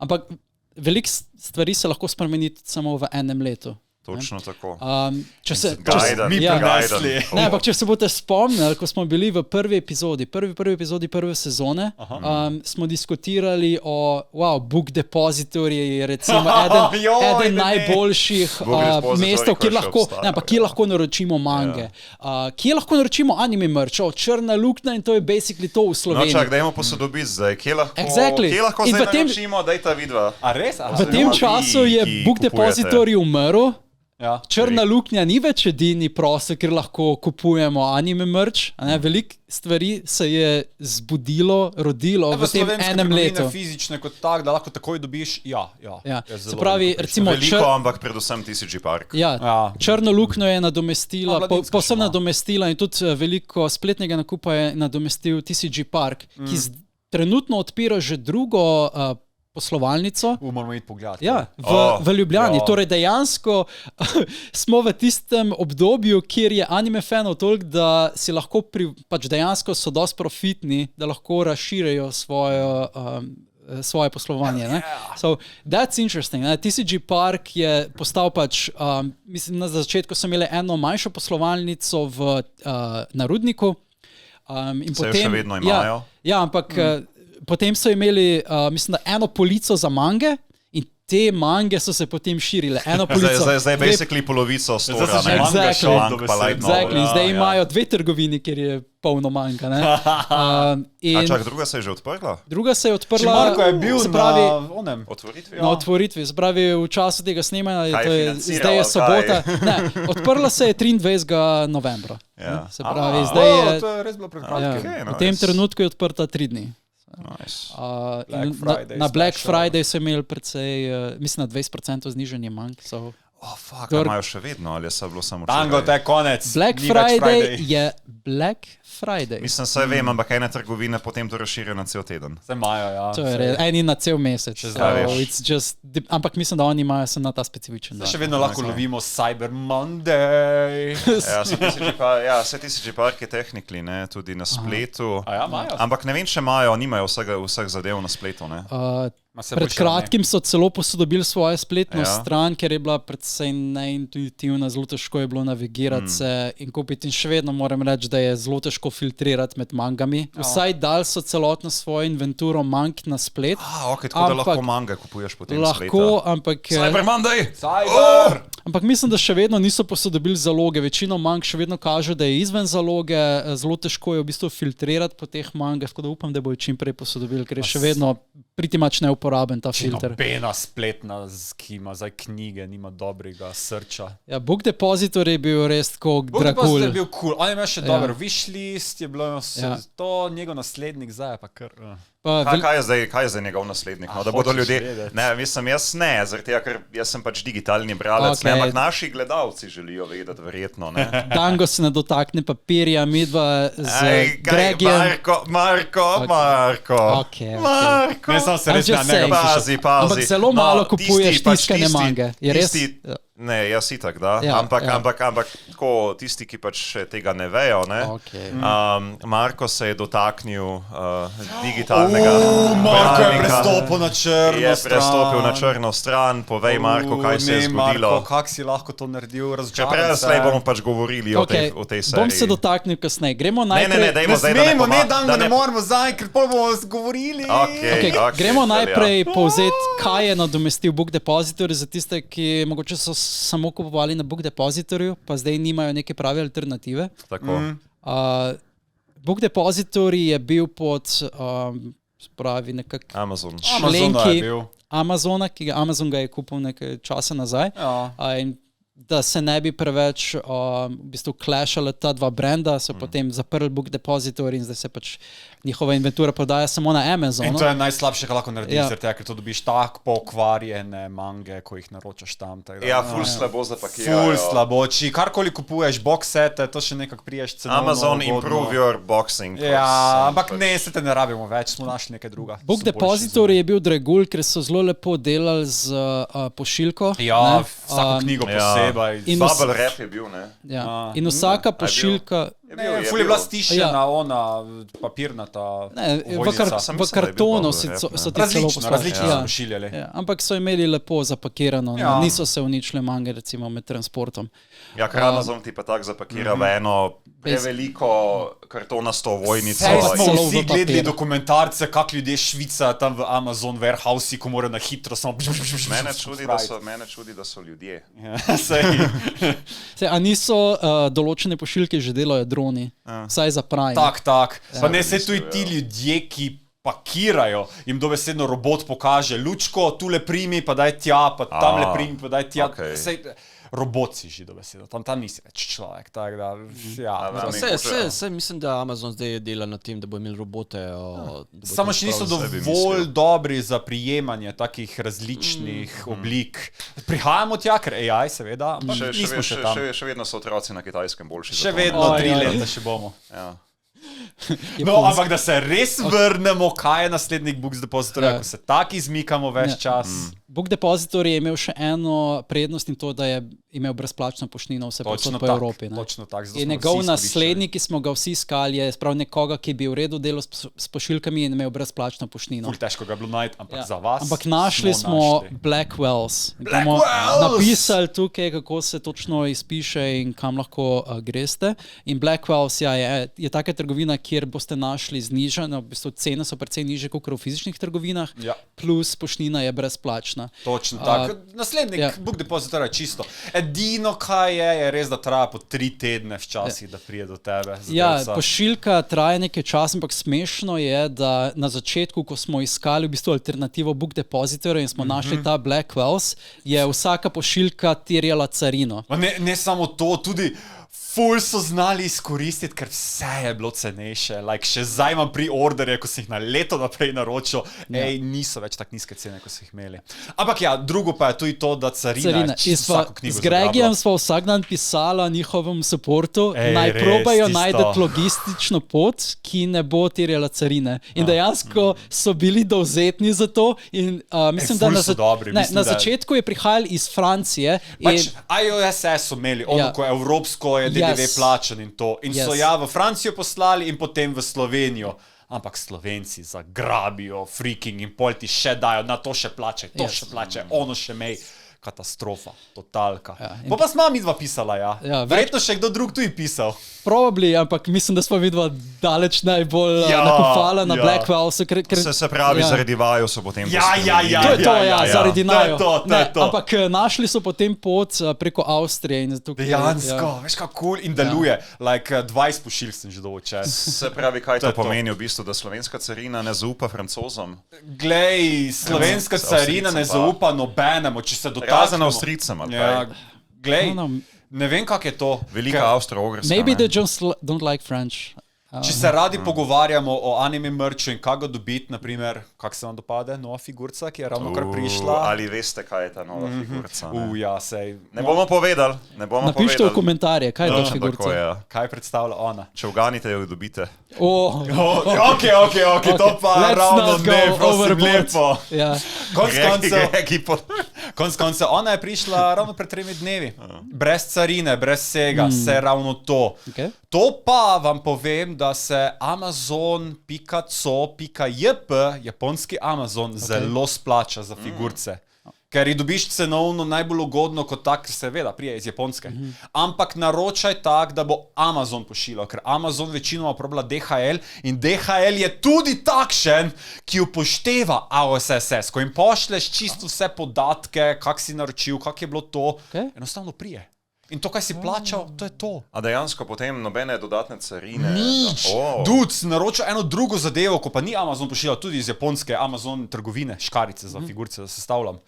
Ampak veliko stvari se lahko spremeni samo v enem letu. Točno tako. Če se boste spomnili, ko smo bili v prvi epizodi prve sezone, smo diskutirali o Book Depository, recimo eden najboljših mestov, kjer lahko naročimo mange. Kje lahko naročimo anime merch? Črna luknja in to je basically to v Sloveniji. No čak, dajmo posodobiti zdaj. Kje lahko zdaj naročimo, dajta vidva? V tem času je Book Depository umrl. Črna luknja ni več edini prostor, kjer lahko kupujemo anime merch. Veliko stvari se je rodilo v tem enem letu. Fizične kot tak, da lahko takoj dobiš, Se pravi, recimo... Veliko, ampak predvsem TCG Park. Črno luknjo je nadomestila, povsem nadomestila in tudi veliko spletnega nakupa je nadomestil TCG Park, ki trenutno odpira že drugo poslovalnico. Moramo iti pogledati. V Ljubljani. Torej dejansko smo v tistem obdobju, kjer je anime fanov toliko, da si lahko dejansko so dosti profitni, da lahko razširijo svoje poslovanje. So, that's interesting. TCG Park je postal mislim, na začetku so imeli eno manjšo poslovalnico na Rudniku. In se potem, še vedno imajo. Ampak potem so imeli, mislim, da eno polico za mange in te mange so se potem širile. Zdaj basically polovico stora. Zdaj imajo 2 trgovini, kjer je polno manga. Čak, druga se je že odprla? Druga se je odprla. Marko je bil na otvoritvi. Se pravi, v času tega snemanja, zdaj je sobota. Odprla se je 23. novembra. Se pravi, zdaj je... To je res bilo pred kratkim. V tem trenutku je odprta 3 dni. Nice. Na Black Friday so imeli precej, mislim, na 20% znižanje manj. Imajo še vedno, ali je bilo samo Tango, to je konec. Black Friday je Black Friday. Mislim, saj vem, ampak ene trgovine potem to razširijo na cel teden. Se imajo, To je res, eni na cel mesec. Ampak mislim, da oni imajo se na ta specifičen dan. Še vedno lahko lovimo Cyber Monday. Se TCG Park je technically, tudi na spletu. Ampak ne vem, če nimajo vseh zadev na spletu, ne? Pred kratkim so celo posodobili svojo spletno stran, ker je bila predvsej neintuitivna, zelo težko je bilo navigirati se in kupiti in še vedno moram reči, da je zelo težko filtrirati med mangami. Vsaj dal so celotno svojo inventuro mang na splet. Tako da lahko manga kupuješ potem spleta. Lahko, ampak... Cyber Monday! Ampak mislim, da še vedno niso posodobili zaloge. Večino mang še vedno kaže, da je izven zaloge. Zelo težko je v bistvu filtrirati po teh mangah, tako da upam, da bojo čim prej posodobili, ker je še vedno pretty much neuporaben ta filter. Nobena spletna, ki ima zdaj knjige, nima dobrega srča. Book Depository je bil res tako dragul. Book Depository je bil cool. On ima še dober wishlist, je bilo to njegov naslednik, zdaj je pa kar... Kaj je zdaj njegov naslednik? Da bodo ljudje... Ne, mislim, jaz ne, zaradi tega, ker jaz sem pač digitalni bralec, ampak naši gledalci želijo vedeti, verjetno, ne. Dango se ne dotakne papirja, midva z Gregjem... Marko! Ne, sem se res na njega pazi. Ampak zelo malo kupuješ tiskane mange. Je res... Ne, jaz itak, da. Ampak tako, tisti, ki pač tega ne vejo, ne. Marko se je dotaknil digitalnega bralnika. Marko je prestopil na črno stran. Je prestopil na črno stran. Povej, Marko, kaj se je zgodilo. Marko, kak si lahko to naredil? Slej bomo pač govorili o tej seriji. Bom se dotaknil kasneje. Gremo najprej... Ne smemo, ne moramo zdaj, ker pol bomo govorili. Gremo najprej povzeti, kaj je nadomestil Book Depository za tiste, ki mogoče so samo kupovali na Book Depositoryju, pa zdaj nimajo neke prave alternative. Tako. Book Depository je bil pod spravi nekak členki Amazona, ki Amazon ga je kupil nekaj časa nazaj. In da se ne bi preveč v bistvu clashale ta dva brenda, so potem zaprli Book Depository in zdaj se pač njihova inventura prodaja samo na Amazonu. In to je najslabše, kar lahko narediš, ker to dobiš tako pokvarjene mange, ko jih naročaš tam. Ful slabo zapakirajo. Ful slabo. Či karkoli kupuješ, box sete, to še nekako priješ cenovno. Amazon improve your boxing. Ampak ne, se te ne rabimo več, smo našli nekaj druga. Book Depository je bil dragul, ker so zelo lepo delali z pošiljko. Vsako knjigo posebej. Bubble wrap je bil, ne? In vsaka pošiljka... Ful je bila stišena, ona papirnata. V kartonu so ti celo različno pošiljali. Ampak so imeli lepo zapakirano, niso se uničile mange recimo med transportom. Ja, ker Amazon ti pa tako zapakira v eno preveliko kartonasto vojnico. Saj smo vsi gledali dokumentarce, kak ljudje švicajo tam v Amazon warehouse, ko morajo na hitro samo... Mene čudi, da so ljudje. A niso določene pošiljke že delajo droni, vsaj za Prime. Tak. Pa ne se tudi ti ljudje, ki pakirajo, jim dobesedno robot pokaže lučko, tule primi, pa daj tja, pa tamle primi, pa daj tja. Robot si že dobesedno, tam nisi več človek, tako da, mislim, da Amazon zdaj dela na tem, da bo imel robote. Samo še niso dovolj dobri za prijemanje takih različnih oblik. Prihajamo tja, ker AI seveda, ampak nismo še tam. Še vedno so otroci na Kitajskem boljši. Še vedno 3 leta še bomo. No, ampak da se res vrnemo, kaj je naslednji Book Depository, ko se tako izmikamo več čas. Book Depository je imel še eno prednost in to, da je imel brezplačno poštnino vse posod po Evropi. Točno tako. In njegov naslednik, ki smo ga vsi iskali, je sprav nekoga, ki bi v redu delal s pošiljkami in imel brezplačno poštnino. Ful težko ga je bilo najti, ampak za vas ampak našli smo Blackwells. Bomo napisali tukaj, kako se točno izpiše in kam lahko greste. In Blackwells je taka trgovina, kjer boste našli znižano, v bistvu cene so precej nižje kot v fizičnih trgovinah, plus poštnina je brezplačna. Točno tako. Naslednji Book Depository je čisto. Edino, kaj je res, da traja po 3 tedne včasih, da prije do tebe. Pošiljka traja nekaj časa, ampak smešno je, da na začetku, ko smo iskali v bistvu alternativo Book Depository in smo našli ta Blackwells, je vsaka pošiljka terjala carino. Ne samo to, tudi ful so znali izkoristiti, ker vse je bilo cenejše. Še zdaj imam pre-orderje, ko si jih na leto naprej naročil, niso več tako nizke cene, kot so jih imeli. Ampak drugo pa je tudi to, da carina vsako knjigo z Gregjem smo vsak dan pisala njihovem supportu, naj probajo najti logistično pot, ki ne bo terjala carine. In dejansko so bili dovzetni za to in mislim, da na začetku je prihajal iz Francije. iOSS so imeli, ko je evropsko je DDV plačan in to. In so v Francijo poslali in potem v Slovenijo. Ampak Slovenci zagrabijo freaking in pol ti še dajo, na to še plače, ono še mej. Katastrofa, totalka. Pa smo mi dva pisala, Verjetno še kdo drug tu je pisal. Probably, ampak mislim, da smo vidva daleč najbolj nakopala na Blackwellsu. Se pravi, zaradi vaju so potem poskrbeli. To je to, zaradi naju. Ampak našli so potem pot preko Avstrije. Dejansko, veš kako cool in deluje. 20 pošilj sem že dolgo čas. Se pravi, kaj to pomeni v bistvu, da slovenska carina ne zaupa Francozom? Glej, slovenska carina ne zaupa nobenemu, če se dotaknemo. Razen Avstrijcem. Glej, ne vem, kak je to. Velika Avstro-Ogrska. Maybe they just don't like French. Če se radi pogovarjamo o anime merchu in kako dobiti, naprimer, kak se vam dopade nova figurca, ki je ravno kar prišla. Ali veste, kaj je ta nova figurca? Sej. Ne bomo povedali. Napište v komentarje, kaj je ta figurca. Kaj predstavlja ona? Če uganite, jo dobite. Ok, to pa ravno ne, prosim, lepo. Konc koncev, ona je prišla ravno pred 3 dnevi. Brez carine, brez vsega, se ravno to. To pa vam povem, da se Amazon.co.jp, japonski Amazon, zelo splača za figurce. Ker jih dobiš cenovno najbolj ugodno kot tak, seveda, prije iz Japonske. Ampak naročaj tak, da bo Amazon pošiljal, ker Amazon večinoma uporablja DHL in DHL je tudi takšen, ki upošteva AOSSS. Ko jim pošleš čisto vse podatke, kak si naročil, kak je bilo to, enostavno prije. In to, kaj si plačal, to je to. A dejansko potem nobene dodatne carine? Nič. Dude, naročil eno drugo zadevo, ko pa ni Amazon pošiljal, tudi iz Japonske, Amazon trgovine, škarice za figurce, da se stavljam.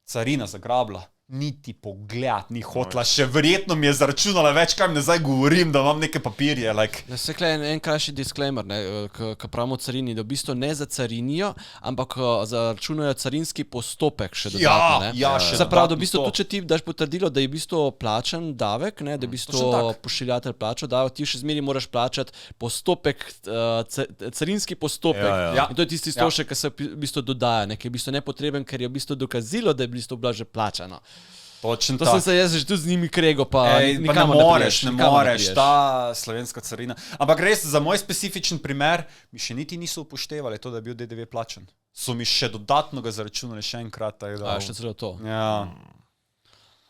Carina zagrabla. Niti pogled, ni hotla, še verjetno mi je zaračunala več, kaj mi zdaj govorim, da imam neke papirje. Sekle en krajši disclaimer, ko pravimo carini, da v bistvu ne zacarinijo, ampak zaračunajo carinski postopek še dodatno. Se pravi, da v bistvu tudi, če ti daš potrdilo, da je v bistvu plačan davek, da je v bistvu pošiljatelj plačal davek, ti še zmeri moraš plačati postopek, carinski postopek. In to je tisti strošek, ki se v bistvu dodaja, ki je v bistvu nepotreben, ker je v bistvu dokazilo, da je v bistvu bila že plačano. Točno to sem se jaz že tu z njimi krego, pa ne moreš, ta slovenska carina. Ampak res, za moj specifičen primer, mi še niti niso upoštevali to, da je bil DDV plačen. So mi še dodatno ga zaračunali še enkrat. Še celo to. Ja.